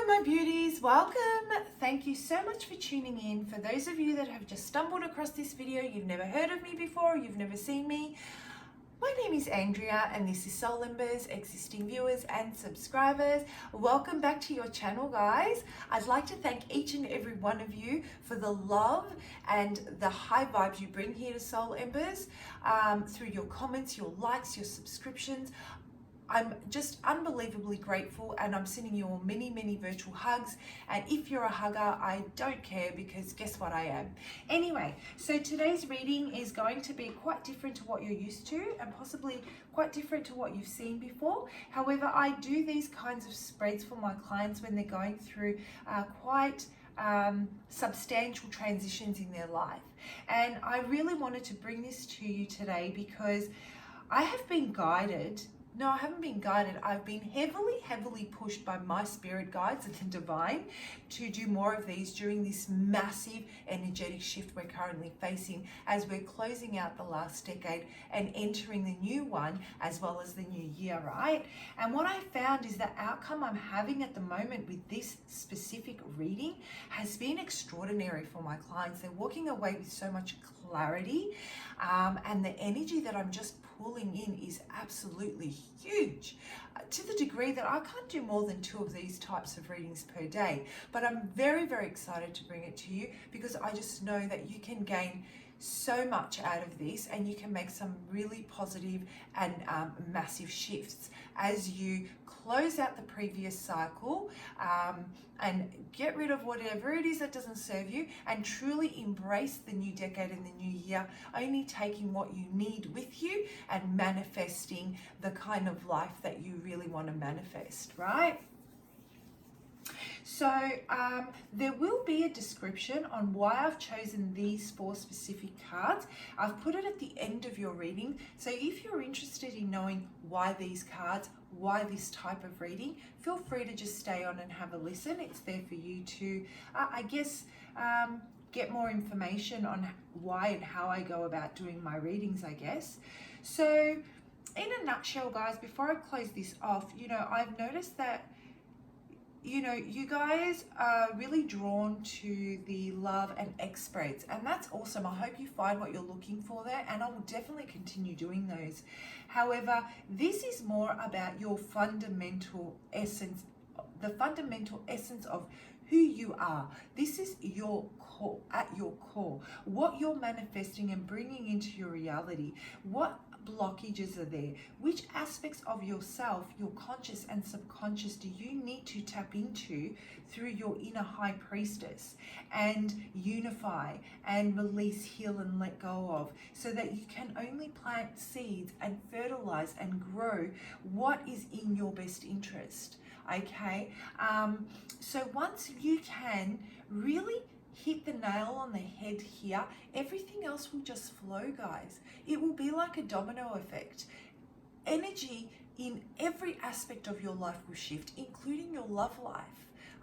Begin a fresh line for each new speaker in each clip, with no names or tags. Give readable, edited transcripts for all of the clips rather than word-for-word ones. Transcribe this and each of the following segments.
my beauties, welcome. Thank you so much for tuning in. For those of you that have just stumbled across this video, you've never heard of me before, you've never seen me, my name is Andrea and this is Soul Embers. Existing viewers and subscribers, welcome back to your channel, guys. I'd like to thank each and every one of you for the love and the high vibes you bring here to Soul Embers through your comments, your likes, your subscriptions. I'm just unbelievably grateful, and I'm sending you all many virtual hugs. And if you're a hugger, I don't care, because guess what, I am. Anyway, so today's reading is going to be quite different to what you're used to, and possibly quite different to what you've seen before. However, I do these kinds of spreads for my clients when they're going through quite substantial transitions in their life. And I really wanted to bring this to you today because I have been guided. No, I haven't been guided. I've been heavily pushed by my spirit guides and the divine to do more of these during this massive energetic shift we're currently facing as we're closing out the last decade and entering the new one as well as the new year, right? And what I found is the outcome I'm having at the moment with this specific reading has been extraordinary for my clients. They're walking away with so much clarity, and the energy that I'm just pulling in is absolutely huge, to the degree that I can't do more than 2 of these types of readings per day. But I'm very excited to bring it to you because I just know that you can gain so much out of this, and you can make some really positive and massive shifts as you close out the previous cycle and get rid of whatever it is that doesn't serve you, and truly embrace the new decade and the new year, only taking what you need with you and manifesting the kind of life that you really want to manifest, right? So there will be a description on why I've chosen these 4 specific cards. I've put it at the end of your reading. So if you're interested in knowing why these cards, why this type of reading, feel free to just stay on and have a listen. It's there for you to, get more information on why and how I go about doing my readings, I guess. So in a nutshell, guys, before I close this off, I've noticed that you guys are really drawn to the love and X spreads, and that's awesome. I hope you find what you're looking for there, and I will definitely continue doing those. However, this is more about your fundamental essence, the fundamental essence of who you are. This is your core, at your core, what you're manifesting and bringing into your reality. What blockages are there? Which aspects of yourself, your conscious and subconscious, do you need to tap into through your inner high priestess and unify and release, heal and let go of, so that you can only plant seeds and fertilize and grow what is in your best interest? Okay, so once you can really hit the nail on the head here, everything else will just flow, guys. It will be like a domino effect. Energy in every aspect of your life will shift, including your love life.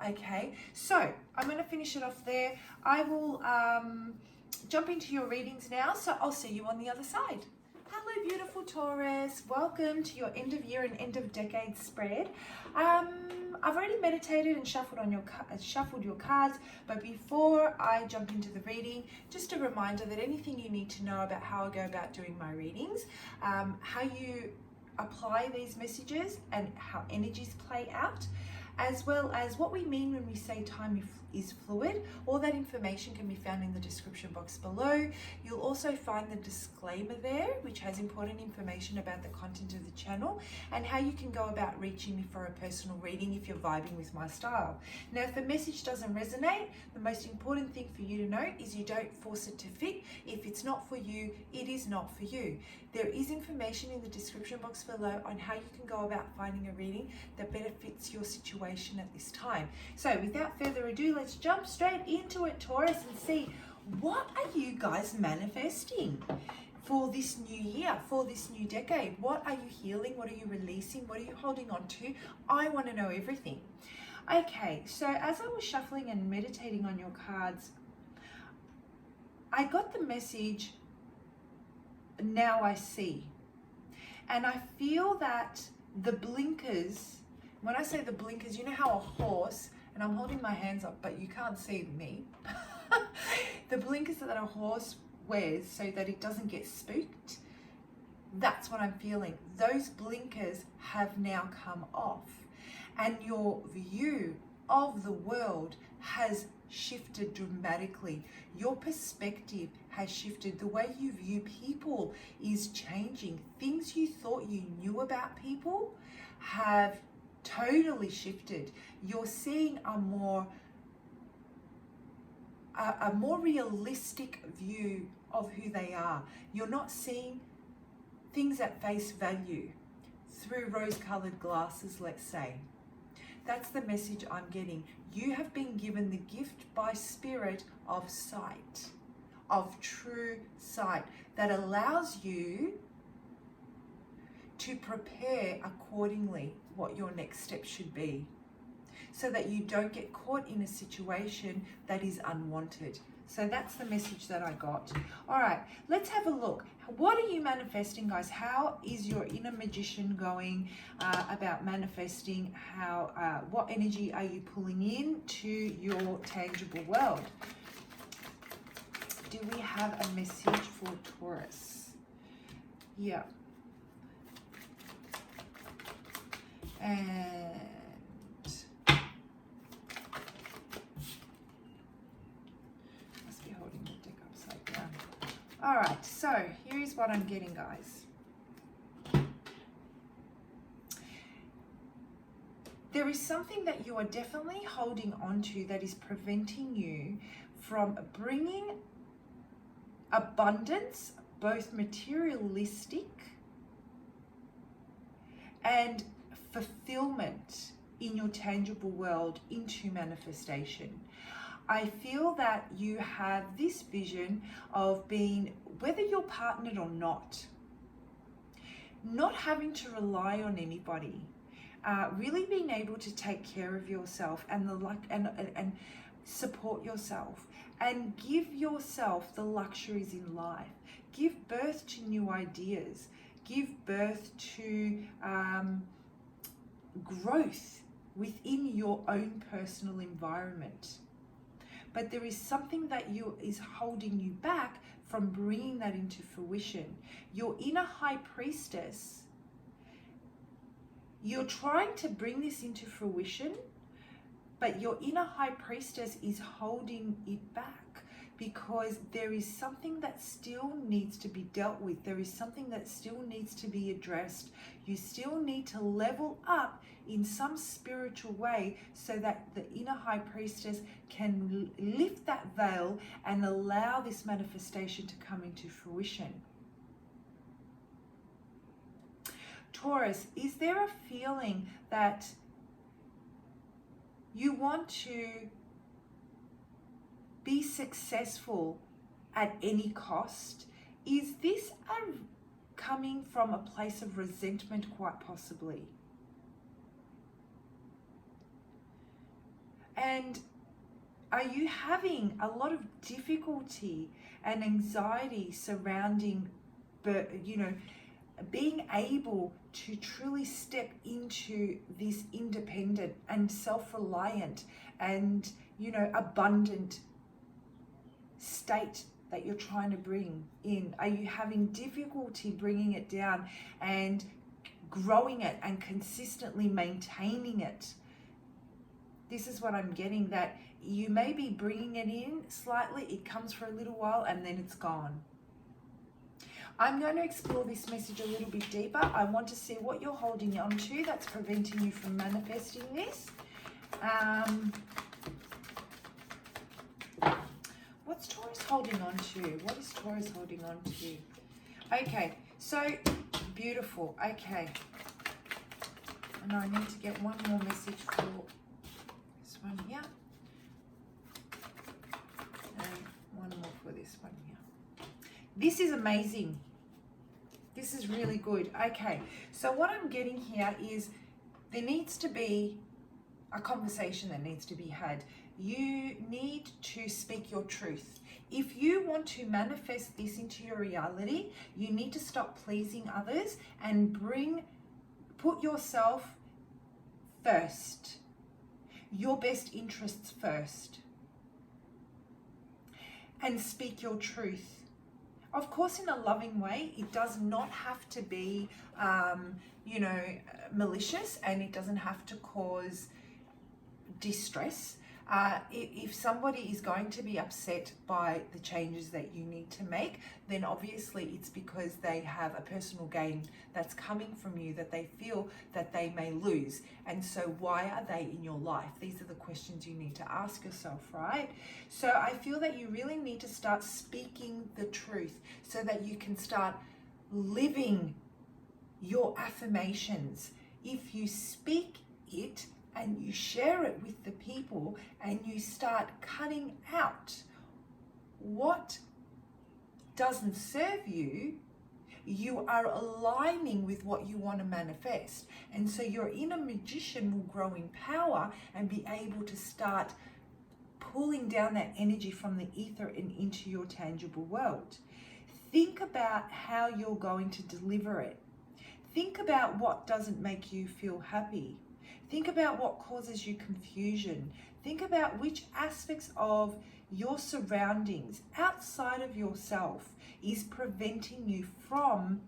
Okay, so I'm going to finish it off there. I will jump into your readings now, so I'll see you on the other side. Hello, beautiful Taurus. Welcome to your end of year and end of decade spread. I've already meditated and shuffled your cards, but before I jump into the reading, just a reminder that anything you need to know about how I go about doing my readings, how you apply these messages and how energies play out, as well as what we mean when we say time is fluid. All that information can be found in the description box below. You'll also find the disclaimer there, which has important information about the content of the channel and how you can go about reaching me for a personal reading if you're vibing with my style. Now, if the message doesn't resonate, the most important thing for you to know is you don't force it to fit. If it's not for you, it is not for you. There is information in the description box below on how you can go about finding a reading that better fits your situation at this time. So without further ado, let's jump straight into it, Taurus, and see what are you guys manifesting for this new year, for this new decade. What are you healing? What are you releasing? What are you holding on to? I want to know everything. Okay, so as I was shuffling and meditating on your cards, I got the message, now I see. And I feel that the blinkers, when I say the blinkers, you know how a horse and I'm holding my hands up, but you can't see me. The blinkers that a horse wears so that it doesn't get spooked, that's what I'm feeling. Those blinkers have now come off, and your view of the world has shifted dramatically. Your perspective has shifted. The way you view people is changing. Things you thought you knew about people have totally shifted. You're seeing a more realistic view of who they are. You're not seeing things at face value through rose-colored glasses, let's say. That's the message I'm getting. You have been given the gift by Spirit of sight, of true sight, that allows you to prepare accordingly what your next step should be, so that you don't get caught in a situation that is unwanted. So that's the message that I got. All right, let's have a look. What are you manifesting, guys? How is your inner magician going about manifesting? What energy are you pulling in to your tangible world? Do we have a message for Taurus? Yeah. And all right, so here is what I'm getting, guys. There is something that you are definitely holding on to that is preventing you from bringing abundance, both materialistic and fulfillment in your tangible world, into manifestation. I feel that you have this vision of being, whether you're partnered or not having to rely on anybody, really being able to take care of yourself and and support yourself and give yourself the luxuries in life. Give birth to new ideas. Give birth to growth within your own personal environment. But there is something that is holding you back from bringing that into fruition. Your inner high priestess, you're trying to bring this into fruition, but your inner high priestess is holding it back because there is something that still needs to be dealt with. There is something that still needs to be addressed. You still need to level up in some spiritual way so that the inner high priestess can lift that veil and allow this manifestation to come into fruition. Taurus, is there a feeling that you want to be successful at any cost? Is this coming from a place of resentment, quite possibly? And are you having a lot of difficulty and anxiety surrounding, being able to truly step into this independent and self-reliant and, abundant state that you're trying to bring in? Are you having difficulty bringing it down and growing it and consistently maintaining it? This is what I'm getting, that you may be bringing it in slightly, it comes for a little while and then it's gone. I'm going to explore this message a little bit deeper. I want to see what you're holding on to that's preventing you from manifesting this. What's Taurus holding on to? What is Taurus holding on to? Okay, so beautiful. Okay. And I need to get one more message for this one here. And one more for this one here. This is amazing. This is really good. Okay, so what I'm getting here is there needs to be a conversation that needs to be had. You need to speak your truth. If you want to manifest this into your reality, you need to stop pleasing others and put yourself first. your best interests first and speak your truth. Of course, in a loving way. It does not have to be, malicious, and it doesn't have to cause distress. If somebody is going to be upset by the changes that you need to make, then obviously it's because they have a personal gain that's coming from you that they feel that they may lose. And so why are they in your life? These are the questions you need to ask yourself, right? So I feel that you really need to start speaking the truth so that you can start living your affirmations. If you speak it, and you share it with the people, and you start cutting out what doesn't serve you, you are aligning with what you want to manifest. And so your inner magician will grow in power and be able to start pulling down that energy from the ether and into your tangible world. Think about how you're going to deliver it. Think about what doesn't make you feel happy. Think about what causes you confusion. Think about which aspects of your surroundings outside of yourself is preventing you from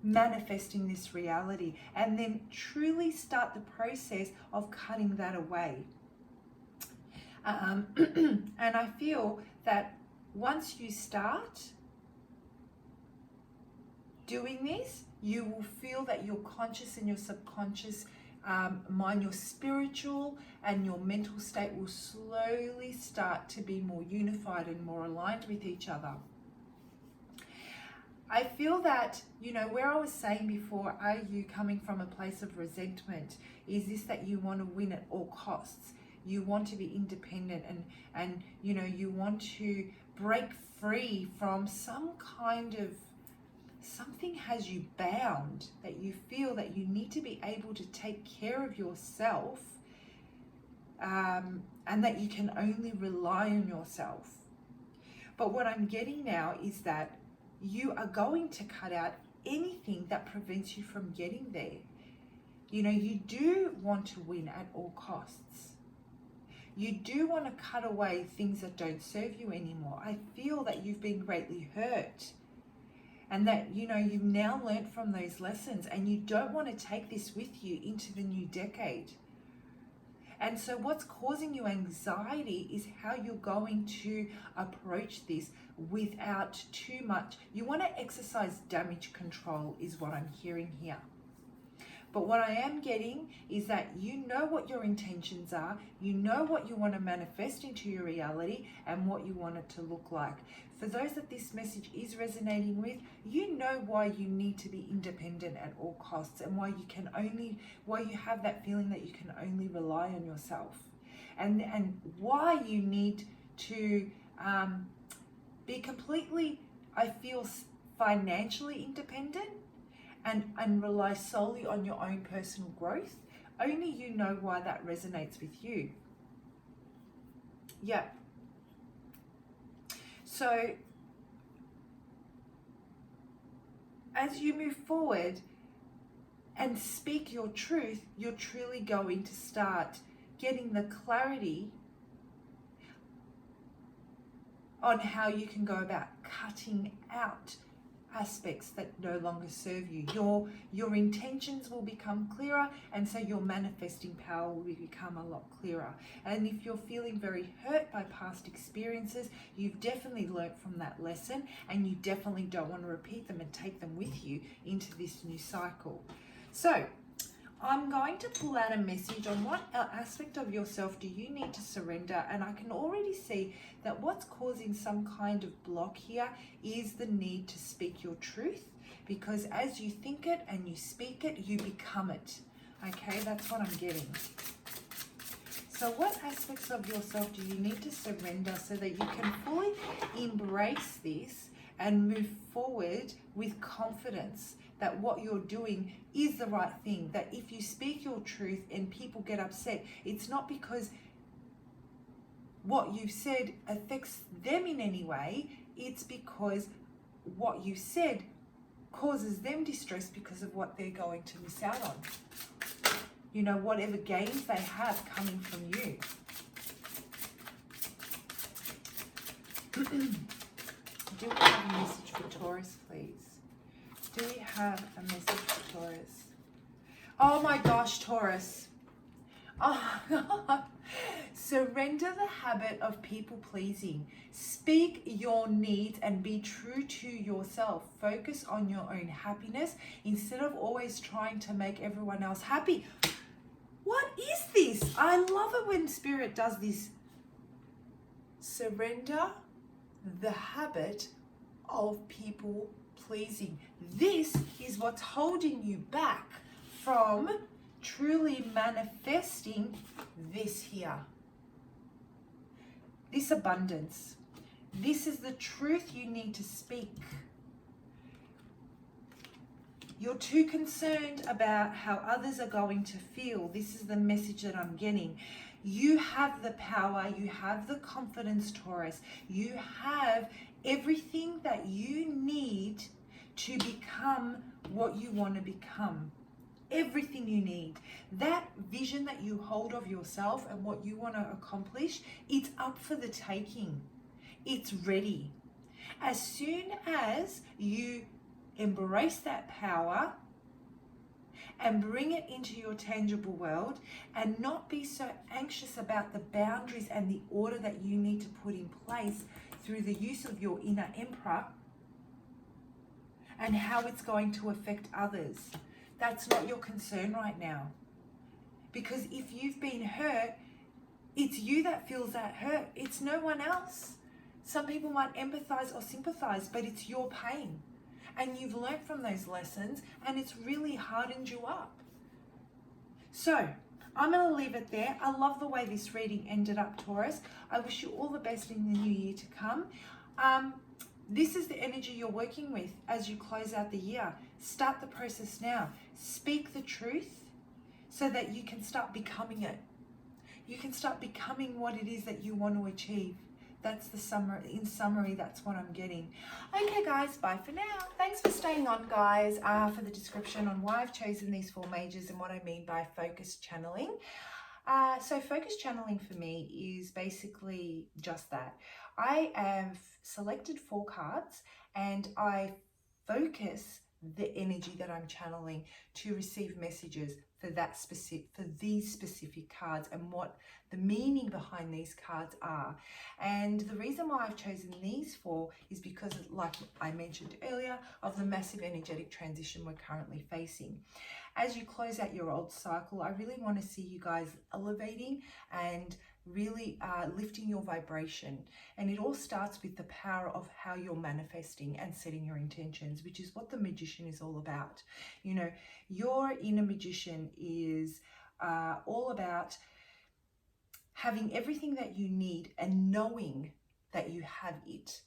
manifesting this reality, and then truly start the process of cutting that away. And I feel that once you start doing this, you will feel that your conscious and your subconscious mind, your spiritual and your mental state will slowly start to be more unified and more aligned with each other. I feel that, where I was saying before, are you coming from a place of resentment? Is this that you want to win at all costs? You want to be independent and you want to break free from some kind of something has you bound, that you feel that you need to be able to take care of yourself, and that you can only rely on yourself. But what I'm getting now is that you are going to cut out anything that prevents you from getting there. You do want to win at all costs. You do want to cut away things that don't serve you anymore. I feel that you've been greatly hurt, and that, you've now learned from those lessons, and you don't want to take this with you into the new decade. And so what's causing you anxiety is how you're going to approach this without too much. You want to exercise damage control is what I'm hearing here. But what I am getting is that you know what your intentions are, you know what you want to manifest into your reality and what you want it to look like. For those that this message is resonating with, you know why you need to be independent at all costs, and why you have that feeling that you can only rely on yourself, and why you need to be completely, I feel, financially independent and rely solely on your own personal growth. Only you know why that resonates with you. Yeah. So as you move forward and speak your truth, you're truly going to start getting the clarity on how you can go about cutting out aspects that no longer serve you. Your intentions will become clearer, and so your manifesting power will become a lot clearer. And if you're feeling very hurt by past experiences, you've definitely learnt from that lesson, and you definitely don't want to repeat them and take them with you into this new cycle. So I'm going to pull out a message on what aspect of yourself do you need to surrender. And I can already see that what's causing some kind of block here is the need to speak your truth, because as you think it and you speak it, you become it. Okay, that's what I'm getting. So what aspects of yourself do you need to surrender so that you can fully embrace this and move forward with confidence that what you're doing is the right thing? That if you speak your truth and people get upset, it's not because what you've said affects them in any way, it's because what you said causes them distress because of what they're going to miss out on. you know, whatever gains they have coming from you. Do we have a message for Taurus, please? Do we have a message for Taurus? Oh my gosh, Taurus. Oh, God. Surrender the habit of people pleasing. Speak your needs and be true to yourself. Focus on your own happiness instead of always trying to make everyone else happy. What is this? I love it when Spirit does this. Surrender the habit of people pleasing. This is what's holding you back from truly manifesting this here. This abundance. This is the truth you need to speak. You're too concerned about how others are going to feel. This is the message that I'm getting. You have the power, you have the confidence, Taurus. You have everything that you need to become what you want to become. Everything you need. That vision that you hold of yourself and what you want to accomplish, it's up for the taking. It's ready. As soon as you embrace that power and bring it into your tangible world and not be so anxious about the boundaries and the order that you need to put in place through the use of your inner emperor and how it's going to affect others. That's not your concern right now. Because if you've been hurt, it's you that feels that hurt. It's no one else. Some people might empathize or sympathize, but it's your pain. And you've learned from those lessons and it's really hardened you up. So, I'm going to leave it there. I love the way this reading ended up, Taurus. I wish you all the best in the new year to come. This is the energy you're working with as you close out the year. Start the process now. Speak the truth so that you can start becoming it. You can start becoming what it is that you want to achieve. That's the summary. In summary, that's what I'm getting. Okay, guys, bye for now. Thanks for staying on, guys, for the description on why I've chosen these 4 majors and what I mean by focused channeling. So focused channeling for me is basically just that. I have selected 4 cards and I focus the energy that I'm channeling to receive messages for these specific cards and what the meaning behind these cards are. And the reason why I've chosen these 4 is because, like I mentioned earlier, of the massive energetic transition we're currently facing. As you close out your old cycle, I really want to see you guys elevating and really lifting your vibration. And it all starts with the power of how you're manifesting and setting your intentions, which is what the magician is all about. You know, your inner magician is all about having everything that you need and knowing that you have it.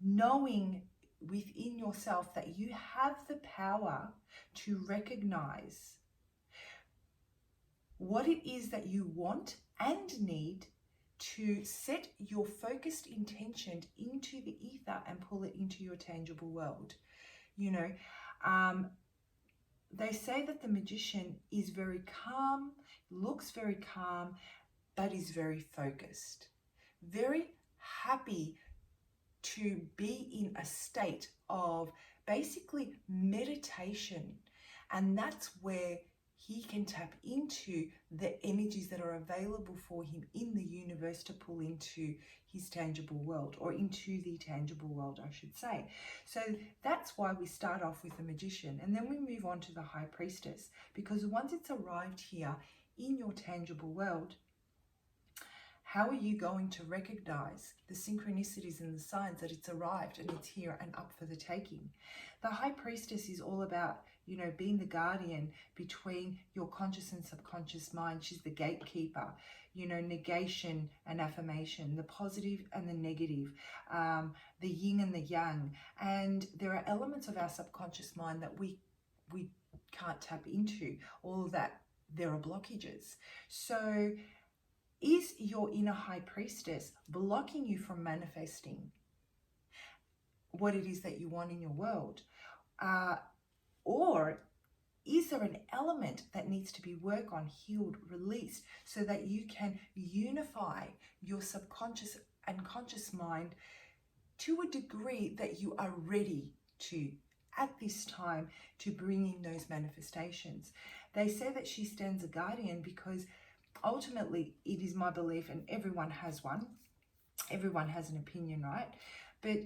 Knowing within yourself that you have the power to recognize what it is that you want and need to set your focused intention into the ether and pull it into your tangible world. You know, they say that the magician is very calm, looks very calm, but is very focused, very happy to be in a state of basically meditation. And that's where he can tap into the energies that are available for him in the universe to pull into his tangible world, or into the tangible world, I should say. So that's why we start off with the magician, and then we move on to the high priestess, because once it's arrived here in your tangible world, how are you going to recognize the synchronicities and the signs that it's arrived and it's here and up for the taking? The high priestess is all about, you know, being the guardian between your conscious and subconscious mind. She's the gatekeeper, you know, negation and affirmation, the positive and the negative, the yin and the yang. And there are elements of our subconscious mind that we can't tap into, all that there are blockages. So is your inner high priestess blocking you from manifesting what it is that you want in your world? Or is there an element that needs to be worked on, healed, released, so that you can unify your subconscious and conscious mind to a degree that you are ready to, at this time, to bring in those manifestations. They say that she stands a guardian because ultimately it is my belief, and everyone has one, everyone has an opinion, right? But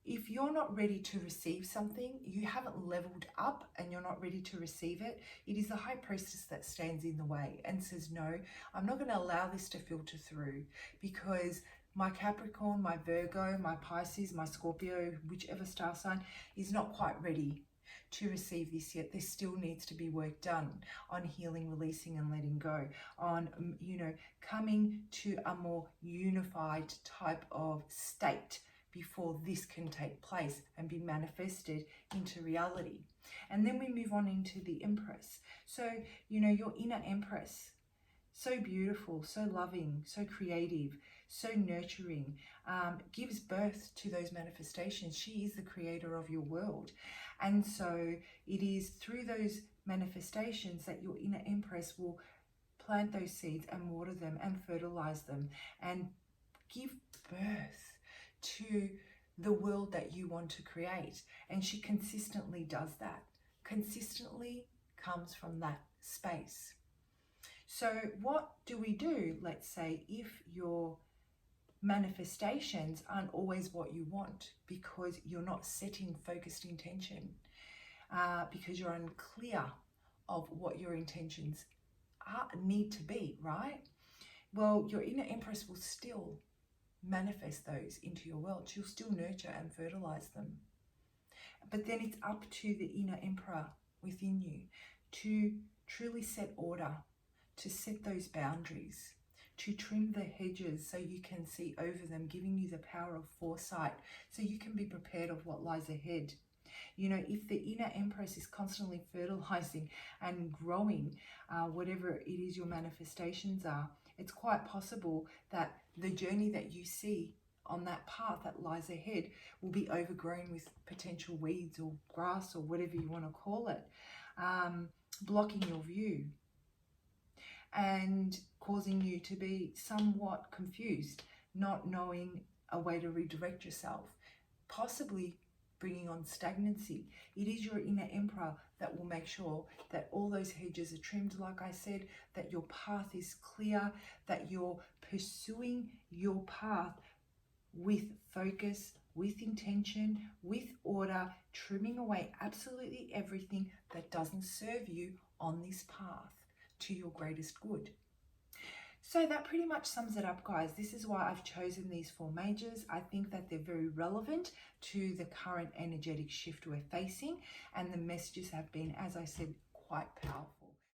if you're not ready to receive something, you haven't leveled up and you're not ready to receive it, it is the high priestess that stands in the way and says, no, I'm not going to allow this to filter through, because my Capricorn, my Virgo, my Pisces, my Scorpio, whichever star sign, is not quite ready to receive this yet. There still needs to be work done on healing, releasing and letting go, on, coming to a more unified type of state before this can take place and be manifested into reality. And then we move on into the Empress. So, your inner Empress, so beautiful, so loving, so creative, so nurturing, gives birth to those manifestations. She is the creator of your world. And so it is through those manifestations that your inner Empress will plant those seeds and water them and fertilize them and give birth to the world that you want to create. And she consistently does that. Consistently comes from that space. So what do we do, let's say, if your manifestations aren't always what you want, because you're not setting focused intention, because you're unclear of what your intentions need to be, right? Well, your inner Empress will still manifest those into your world. She'll still nurture and fertilize them. But then it's up to the inner Emperor within you to truly set order, to set those boundaries, to trim the hedges so you can see over them, giving you the power of foresight so you can be prepared of what lies ahead. If the inner Empress is constantly fertilizing and growing, whatever it is your manifestations are, it's quite possible that the journey that you see on that path that lies ahead will be overgrown with potential weeds or grass or whatever you want to call it, blocking your view and causing you to be somewhat confused, not knowing a way to redirect yourself, possibly bringing on stagnancy. It is your inner Emperor that will make sure that all those hedges are trimmed, like I said, that your path is clear, that you're pursuing your path with focus, with intention, with order, trimming away absolutely everything that doesn't serve you on this path to your greatest good. So that pretty much sums it up, guys. This is why I've chosen these 4 majors. I think that they're very relevant to the current energetic shift we're facing, and the messages have been, as I said, quite powerful.